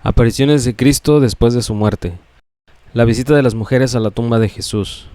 Apariciones de Cristo después de su muerte. La visita de las mujeres a la tumba de Jesús.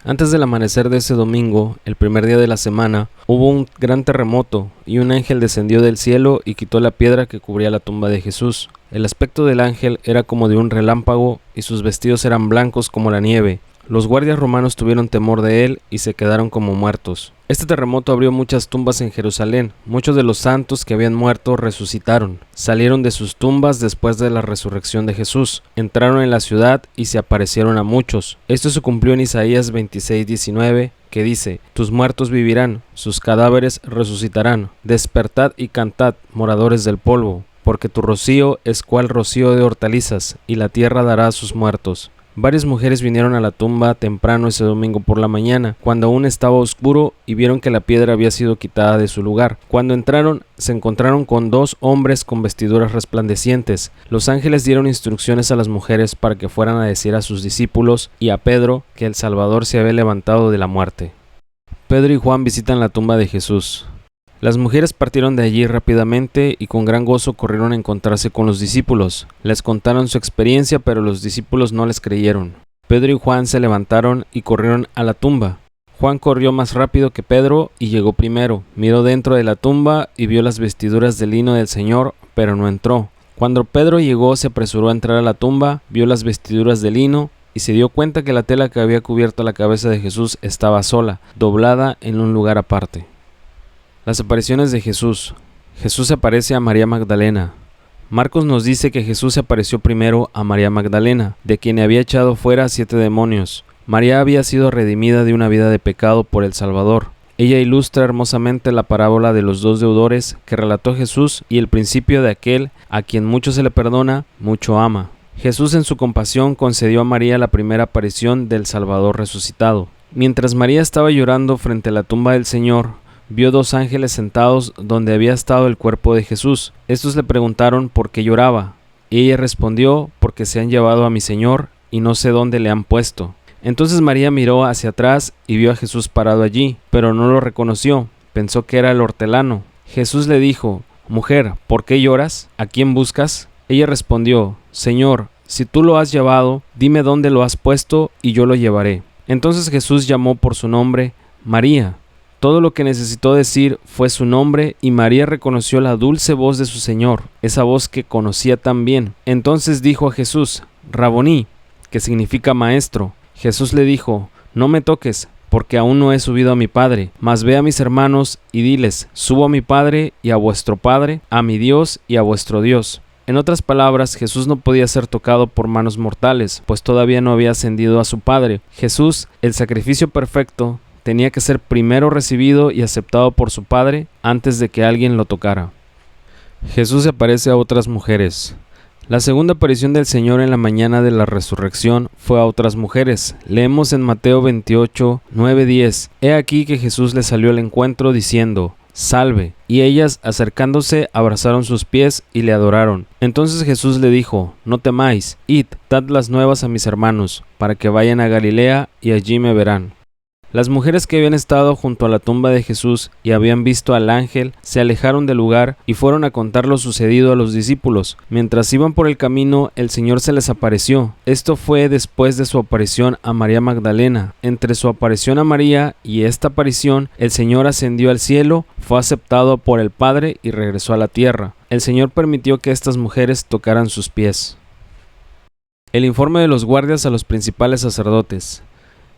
Antes del amanecer de ese domingo, el primer día de la semana, hubo un gran terremoto, y un ángel descendió del cielo y quitó la piedra que cubría la tumba de Jesús. El aspecto del ángel era como de un relámpago, y sus vestidos eran blancos como la nieve. Los guardias romanos tuvieron temor de él y se quedaron como muertos. Este terremoto abrió muchas tumbas en Jerusalén. Muchos de los santos que habían muerto resucitaron. Salieron de sus tumbas después de la resurrección de Jesús. Entraron en la ciudad y se aparecieron a muchos. Esto se cumplió en Isaías 26:19, que dice: Tus muertos vivirán, sus cadáveres resucitarán. Despertad y cantad, moradores del polvo, porque tu rocío es cual rocío de hortalizas, y la tierra dará a sus muertos. Varias mujeres vinieron a la tumba temprano ese domingo por la mañana, cuando aún estaba oscuro, y vieron que la piedra había sido quitada de su lugar. Cuando entraron, se encontraron con dos hombres con vestiduras resplandecientes. Los ángeles dieron instrucciones a las mujeres para que fueran a decir a sus discípulos y a Pedro que el Salvador se había levantado de la muerte. Pedro y Juan visitan la tumba de Jesús. Las mujeres partieron de allí rápidamente y con gran gozo corrieron a encontrarse con los discípulos. Les contaron su experiencia, pero los discípulos no les creyeron. Pedro y Juan se levantaron y corrieron a la tumba. Juan corrió más rápido que Pedro y llegó primero. Miró dentro de la tumba y vio las vestiduras de lino del Señor, pero no entró. Cuando Pedro llegó, se apresuró a entrar a la tumba, vio las vestiduras de lino y se dio cuenta que la tela que había cubierto la cabeza de Jesús estaba sola, doblada en un lugar aparte. Las apariciones de Jesús. Jesús se aparece a María Magdalena. Marcos nos dice que Jesús se apareció primero a María Magdalena, de quien había echado fuera 7 demonios. María había sido redimida de una vida de pecado por el Salvador. Ella ilustra hermosamente la parábola de los 2 deudores que relató Jesús y el principio de aquel a quien mucho se le perdona, mucho ama. Jesús en su compasión concedió a María la primera aparición del Salvador resucitado. Mientras María estaba llorando frente a la tumba del Señor, vio 2 ángeles sentados donde había estado el cuerpo de Jesús. Estos le preguntaron por qué lloraba, y ella respondió: porque se han llevado a mi Señor y no sé dónde le han puesto. Entonces María miró hacia atrás y vio a Jesús parado allí, pero no lo reconoció, pensó que era el hortelano. Jesús le dijo: Mujer, ¿por qué lloras? ¿A quién buscas? Ella respondió: Señor, si tú lo has llevado, dime dónde lo has puesto y yo lo llevaré. Entonces Jesús llamó por su nombre: María. Todo lo que necesitó decir fue su nombre y María reconoció la dulce voz de su Señor, esa voz que conocía tan bien. Entonces dijo a Jesús: Raboní, que significa maestro. Jesús le dijo: No me toques, porque aún no he subido a mi Padre, mas ve a mis hermanos y diles: Subo a mi Padre y a vuestro Padre, a mi Dios y a vuestro Dios. En otras palabras, Jesús no podía ser tocado por manos mortales, pues todavía no había ascendido a su Padre. Jesús, el sacrificio perfecto, tenía que ser primero recibido y aceptado por su Padre antes de que alguien lo tocara. Jesús se aparece a otras mujeres. La segunda aparición del Señor en la mañana de la resurrección fue a otras mujeres. Leemos en Mateo 28, 9-10. He aquí que Jesús les salió al encuentro diciendo: Salve. Y ellas, acercándose, abrazaron sus pies y le adoraron. Entonces Jesús le dijo: No temáis, id, dad las nuevas a mis hermanos, para que vayan a Galilea y allí me verán. Las mujeres que habían estado junto a la tumba de Jesús y habían visto al ángel se alejaron del lugar y fueron a contar lo sucedido a los discípulos. Mientras iban por el camino, el Señor se les apareció. Esto fue después de su aparición a María Magdalena. Entre su aparición a María y esta aparición, el Señor ascendió al cielo, fue aceptado por el Padre y regresó a la tierra. El Señor permitió que estas mujeres tocaran sus pies. El informe de los guardias a los principales sacerdotes.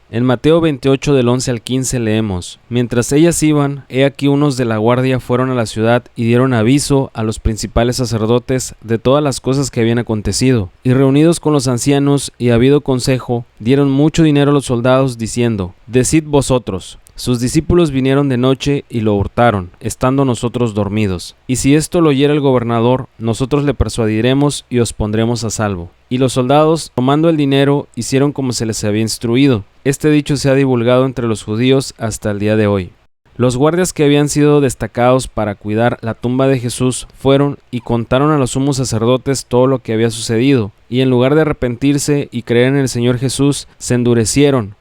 En Mateo 28 del 11 al 15 leemos: Mientras ellas iban, he aquí unos de la guardia fueron a la ciudad y dieron aviso a los principales sacerdotes de todas las cosas que habían acontecido. Y reunidos con los ancianos y habido consejo, dieron mucho dinero a los soldados, diciendo: Decid vosotros, sus discípulos vinieron de noche y lo hurtaron, estando nosotros dormidos. Y si esto lo oyera el gobernador, nosotros le persuadiremos y os pondremos a salvo. Y los soldados, tomando el dinero, hicieron como se les había instruido. Este dicho se ha divulgado entre los judíos hasta el día de hoy. Los guardias que habían sido destacados para cuidar la tumba de Jesús fueron y contaron a los sumos sacerdotes todo lo que había sucedido, y en lugar de arrepentirse y creer en el Señor Jesús, se endurecieron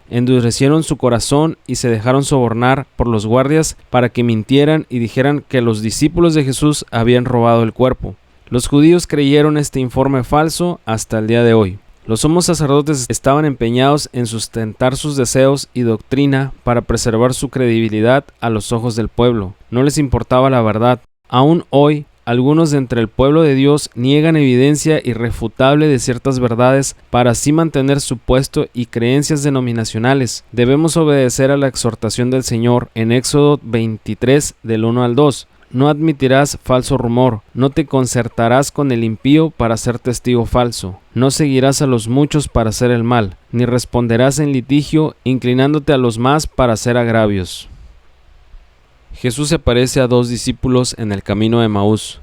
su corazón y se dejaron sobornar por los guardias para que mintieran y dijeran que los discípulos de Jesús habían robado el cuerpo. Los judíos creyeron este informe falso hasta el día de hoy. Los sumos sacerdotes estaban empeñados en sustentar sus deseos y doctrina para preservar su credibilidad a los ojos del pueblo. No les importaba la verdad. Aún hoy, algunos de entre el pueblo de Dios niegan evidencia irrefutable de ciertas verdades para así mantener su puesto y creencias denominacionales. Debemos obedecer a la exhortación del Señor en Éxodo 23 del 1 al 2. No admitirás falso rumor, no te concertarás con el impío para ser testigo falso, no seguirás a los muchos para hacer el mal, ni responderás en litigio inclinándote a los más para hacer agravios. Jesús se aparece a dos discípulos en el camino de Emaús.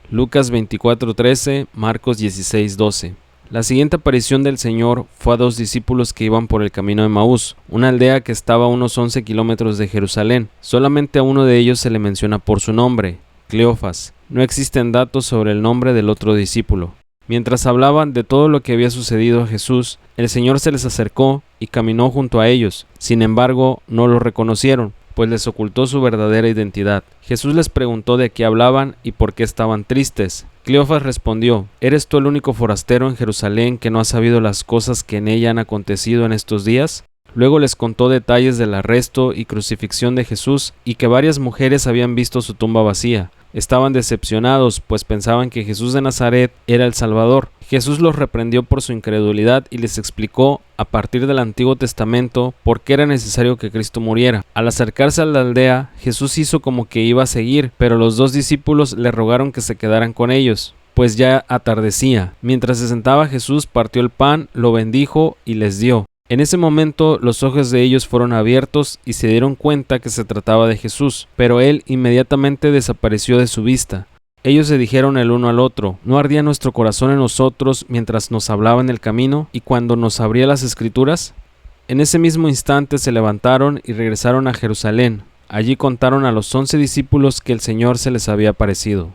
Lucas 24:13, Marcos 16:12. La siguiente aparición del Señor fue a dos discípulos que iban por el camino de Emaús, una aldea que estaba a unos 11 kilómetros de Jerusalén. Solamente a uno de ellos se le menciona por su nombre, Cleofas. No existen datos sobre el nombre del otro discípulo. Mientras hablaban de todo lo que había sucedido a Jesús, el Señor se les acercó y caminó junto a ellos. Sin embargo, no lo reconocieron, pues les ocultó su verdadera identidad. Jesús les preguntó de qué hablaban y por qué estaban tristes. Cleofas respondió: ¿Eres tú el único forastero en Jerusalén que no ha sabido las cosas que en ella han acontecido en estos días? Luego les contó detalles del arresto y crucifixión de Jesús y que varias mujeres habían visto su tumba vacía. Estaban decepcionados, pues pensaban que Jesús de Nazaret era el Salvador. Jesús los reprendió por su incredulidad y les explicó, a partir del Antiguo Testamento, por qué era necesario que Cristo muriera. Al acercarse a la aldea, Jesús hizo como que iba a seguir, pero los dos discípulos le rogaron que se quedaran con ellos, pues ya atardecía. Mientras se sentaba Jesús, partió el pan, lo bendijo y les dio. En ese momento los ojos de ellos fueron abiertos y se dieron cuenta que se trataba de Jesús, pero él inmediatamente desapareció de su vista. Ellos se dijeron el uno al otro: ¿no ardía nuestro corazón en nosotros mientras nos hablaba en el camino y cuando nos abría las Escrituras? En ese mismo instante se levantaron y regresaron a Jerusalén. Allí contaron a los 11 discípulos que el Señor se les había aparecido.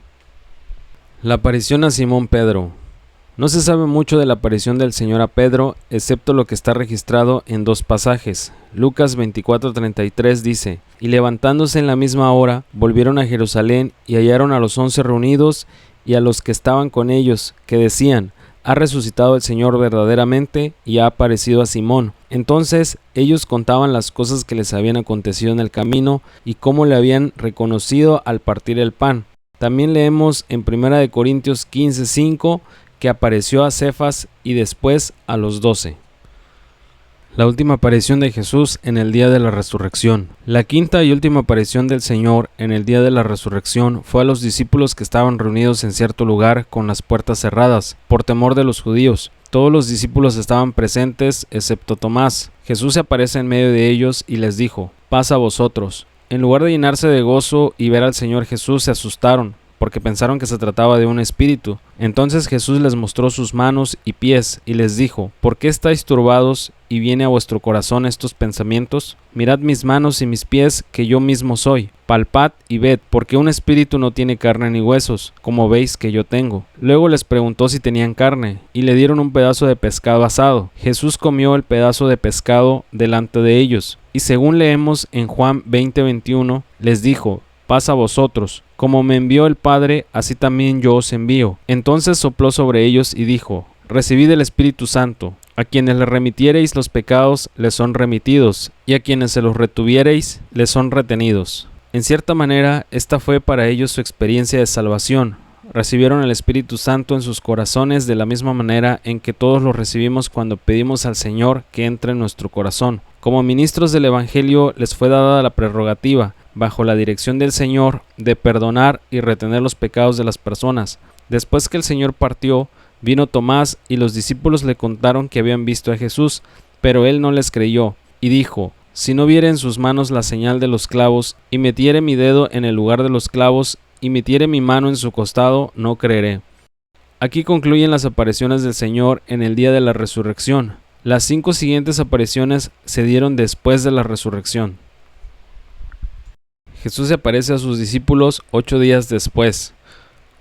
La aparición a Simón Pedro. No se sabe mucho de la aparición del Señor a Pedro, excepto lo que está registrado en dos pasajes. Lucas 24:33 dice: Y levantándose en la misma hora, volvieron a Jerusalén y hallaron a los 11 reunidos y a los que estaban con ellos, que decían: Ha resucitado el Señor verdaderamente y ha aparecido a Simón. Entonces ellos contaban las cosas que les habían acontecido en el camino y cómo le habían reconocido al partir el pan. También leemos en 1 Corintios 15:5 que apareció a Cefas y después a los 12. La última aparición de Jesús en el día de la resurrección. La quinta y última aparición del Señor en el día de la resurrección fue a los discípulos que estaban reunidos en cierto lugar con las puertas cerradas, por temor de los judíos. Todos los discípulos estaban presentes, excepto Tomás. Jesús se aparece en medio de ellos y les dijo: Paz a vosotros. En lugar de llenarse de gozo y ver al Señor Jesús, se asustaron, porque pensaron que se trataba de un espíritu. Entonces Jesús les mostró sus manos y pies, y les dijo: ¿Por qué estáis turbados y viene a vuestro corazón estos pensamientos? Mirad mis manos y mis pies, que yo mismo soy. Palpad y ved, porque un espíritu no tiene carne ni huesos, como veis que yo tengo. Luego les preguntó si tenían carne, y le dieron un pedazo de pescado asado. Jesús comió el pedazo de pescado delante de ellos, y según leemos en Juan 20:21, les dijo: Paz a vosotros. Como me envió el Padre, así también yo os envío. Entonces sopló sobre ellos y dijo: Recibid el Espíritu Santo. A quienes le remitiereis los pecados, les son remitidos, y a quienes se los retuviereis, les son retenidos. En cierta manera, esta fue para ellos su experiencia de salvación. Recibieron el Espíritu Santo en sus corazones de la misma manera en que todos lo recibimos cuando pedimos al Señor que entre en nuestro corazón. Como ministros del Evangelio les fue dada la prerrogativa, bajo la dirección del Señor, de perdonar y retener los pecados de las personas. Después que el Señor partió, vino Tomás y los discípulos le contaron que habían visto a Jesús, pero él no les creyó, y dijo: Si no viere en sus manos la señal de los clavos, y metiere mi dedo en el lugar de los clavos, y metiere mi mano en su costado, no creeré. Aquí concluyen las apariciones del Señor en el día de la resurrección. Las 5 siguientes apariciones se dieron después de la resurrección. Jesús se aparece a sus discípulos 8 días después.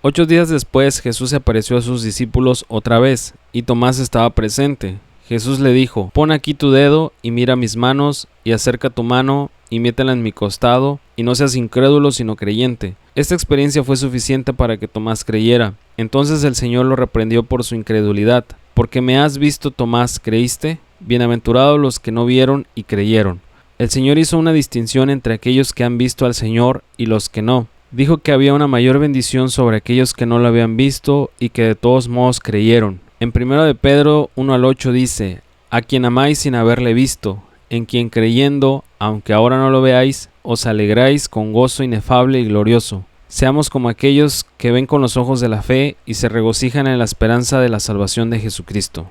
8 días después, Jesús se apareció a sus discípulos otra vez, y Tomás estaba presente. Jesús le dijo: Pon aquí tu dedo y mira mis manos, y acerca tu mano y métela en mi costado, y no seas incrédulo sino creyente. Esta experiencia fue suficiente para que Tomás creyera. Entonces el Señor lo reprendió por su incredulidad. «Porque me has visto, Tomás, ¿creíste? Bienaventurados los que no vieron y creyeron». El Señor hizo una distinción entre aquellos que han visto al Señor y los que no. Dijo que había una mayor bendición sobre aquellos que no lo habían visto y que de todos modos creyeron. En 1 de Pedro 1:8 dice: «A quien amáis sin haberle visto, en quien creyendo, aunque ahora no lo veáis, os alegráis con gozo inefable y glorioso». Seamos como aquellos que ven con los ojos de la fe y se regocijan en la esperanza de la salvación de Jesucristo.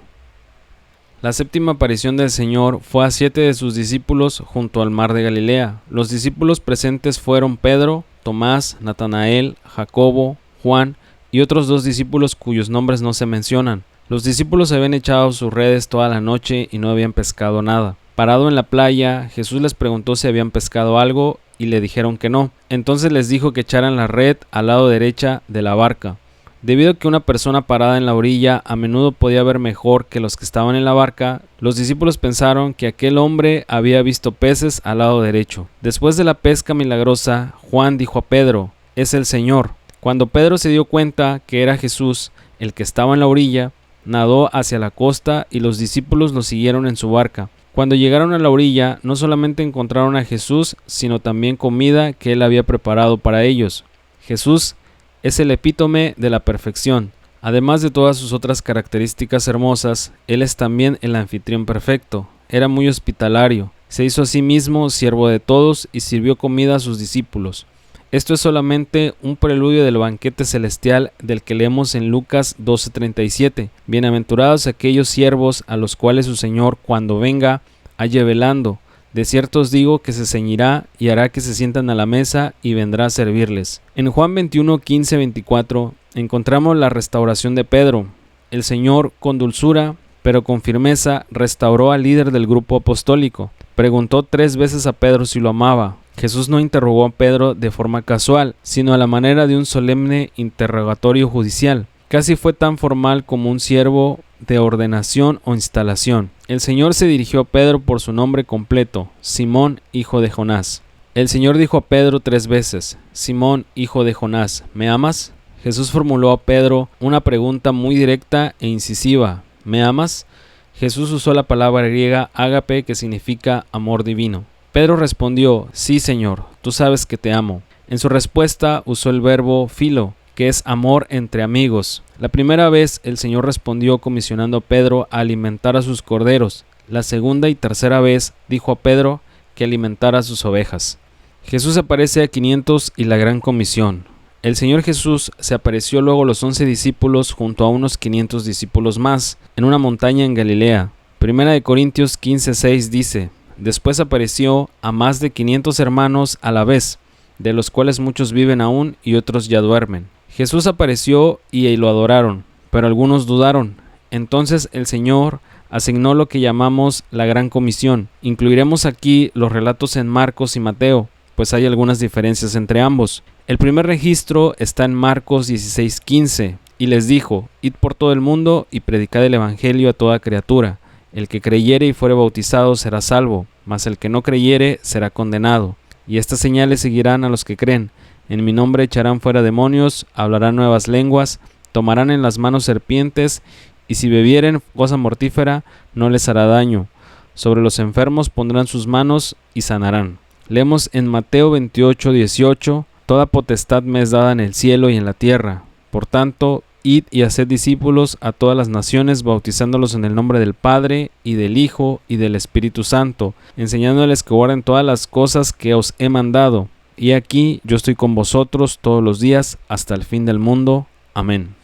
La séptima aparición del Señor fue a 7 de sus discípulos junto al mar de Galilea. Los discípulos presentes fueron Pedro, Tomás, Natanael, Jacobo, Juan y otros 2 discípulos cuyos nombres no se mencionan. Los discípulos habían echado sus redes toda la noche y no habían pescado nada. Parado en la playa, Jesús les preguntó si habían pescado algo y le dijeron que no. Entonces les dijo que echaran la red al lado derecha de la barca. Debido a que una persona parada en la orilla a menudo podía ver mejor que los que estaban en la barca, los discípulos pensaron que aquel hombre había visto peces al lado derecho. Después de la pesca milagrosa, Juan dijo a Pedro: «Es el Señor». Cuando Pedro se dio cuenta que era Jesús el que estaba en la orilla, nadó hacia la costa y los discípulos lo siguieron en su barca. Cuando llegaron a la orilla, no solamente encontraron a Jesús, sino también comida que él había preparado para ellos. Jesús es el epítome de la perfección. Además de todas sus otras características hermosas, él es también el anfitrión perfecto. Era muy hospitalario, se hizo a sí mismo siervo de todos y sirvió comida a sus discípulos. Esto es solamente un preludio del banquete celestial del que leemos en Lucas 12:37. Bienaventurados aquellos siervos a los cuales su Señor, cuando venga, halle velando. De cierto os digo que se ceñirá y hará que se sientan a la mesa y vendrá a servirles. En Juan 21:15-24 encontramos la restauración de Pedro. El Señor, con dulzura, pero con firmeza, restauró al líder del grupo apostólico. Preguntó 3 veces a Pedro si lo amaba. Jesús no interrogó a Pedro de forma casual, sino a la manera de un solemne interrogatorio judicial. Casi fue tan formal como un siervo de ordenación o instalación. El Señor se dirigió a Pedro por su nombre completo: Simón, hijo de Jonás. El Señor dijo a Pedro 3 veces: Simón, hijo de Jonás, ¿me amas? Jesús formuló a Pedro una pregunta muy directa e incisiva: ¿me amas? Jesús usó la palabra griega ágape, que significa amor divino. Pedro respondió: sí, Señor, tú sabes que te amo. En su respuesta usó el verbo philo, que es amor entre amigos. La primera vez el Señor respondió comisionando a Pedro a alimentar a sus corderos. La segunda y tercera vez dijo a Pedro que alimentara a sus ovejas. Jesús aparece a 500 y la gran comisión. El Señor Jesús se apareció luego a los 11 discípulos junto a unos 500 discípulos más, en una montaña en Galilea. 1 Corintios 15:6 dice: después apareció a más de 500 hermanos a la vez, de los cuales muchos viven aún y otros ya duermen. Jesús apareció y lo adoraron, pero algunos dudaron. Entonces el Señor asignó lo que llamamos la Gran Comisión. Incluiremos aquí los relatos en Marcos y Mateo, pues hay algunas diferencias entre ambos. El primer registro está en Marcos 16:15, y les dijo: id por todo el mundo y predicad el evangelio a toda criatura. El que creyere y fuere bautizado será salvo, mas el que no creyere será condenado. Y estas señales seguirán a los que creen: en mi nombre echarán fuera demonios, hablarán nuevas lenguas, tomarán en las manos serpientes, y si bebieren cosa mortífera no les hará daño. Sobre los enfermos pondrán sus manos y sanarán. Leemos en Mateo 28:18: toda potestad me es dada en el cielo y en la tierra. Por tanto, id y haced discípulos a todas las naciones, bautizándolos en el nombre del Padre, y del Hijo, y del Espíritu Santo, enseñándoles que guarden todas las cosas que os he mandado. Y aquí yo estoy con vosotros todos los días hasta el fin del mundo. Amén.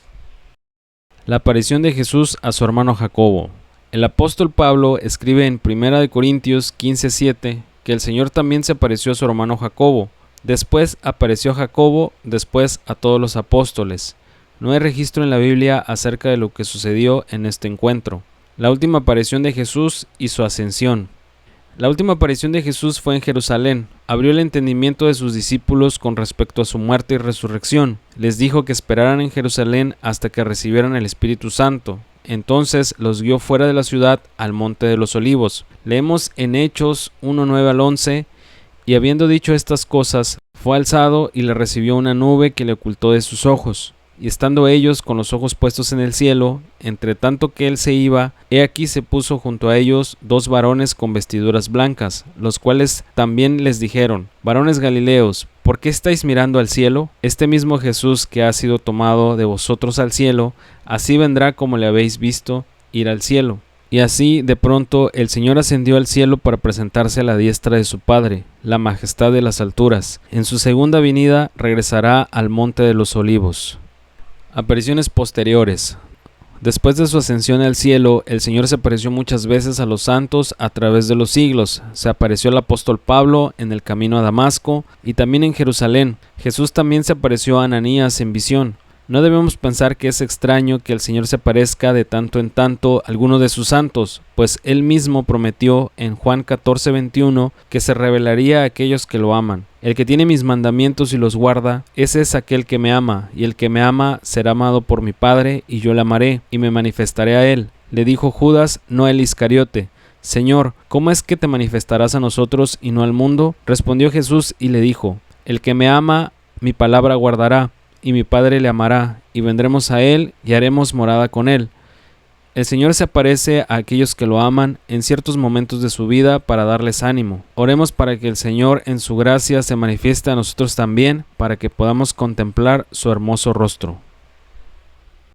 La aparición de Jesús a su hermano Jacobo. El apóstol Pablo escribe en 1 Corintios 15:7 que el Señor también se apareció a su hermano Jacobo. Después apareció a Jacobo, después a todos los apóstoles. No hay registro en la Biblia acerca de lo que sucedió en este encuentro. La última aparición de Jesús y su ascensión. La última aparición de Jesús fue en Jerusalén. Abrió el entendimiento de sus discípulos con respecto a su muerte y resurrección. Les dijo que esperaran en Jerusalén hasta que recibieran el Espíritu Santo. Entonces los guió fuera de la ciudad al Monte de los Olivos. Leemos en Hechos 1:9-11: y habiendo dicho estas cosas, Fue alzado y le recibió una nube que le ocultó de sus ojos. Y estando ellos con los ojos puestos en el cielo, entre tanto que él se iba, he aquí se puso junto a ellos 2 varones con vestiduras blancas, los cuales también les dijeron: Varones Galileos, ¿por qué estáis mirando al cielo? Este mismo Jesús que ha sido tomado de vosotros al cielo, así vendrá como le habéis visto ir al cielo. Y así, de pronto, el Señor ascendió al cielo para presentarse a la diestra de su Padre, la majestad de las alturas. En su segunda venida regresará al monte de los olivos. Apariciones posteriores. Después de su ascensión al cielo, el Señor se apareció muchas veces a los santos a través de los siglos. Se apareció al apóstol Pablo en el camino a Damasco y también en Jerusalén. Jesús también se apareció a Ananías en visión. No debemos pensar que es extraño que el Señor se aparezca de tanto en tanto a alguno de sus santos, pues Él mismo prometió en Juan 14:21 que se revelaría a aquellos que lo aman. El que tiene mis mandamientos y los guarda, ese es aquel que me ama, y el que me ama será amado por mi Padre, y yo le amaré, y me manifestaré a él. Le dijo Judas, no a el Iscariote: Señor, ¿cómo es que te manifestarás a nosotros y no al mundo? Respondió Jesús y le dijo: El que me ama, mi palabra guardará, y mi Padre le amará, y vendremos a él y haremos morada con él. El Señor se aparece a aquellos que lo aman en ciertos momentos de su vida para darles ánimo. Oremos para que el Señor en su gracia se manifieste a nosotros también, para que podamos contemplar su hermoso rostro.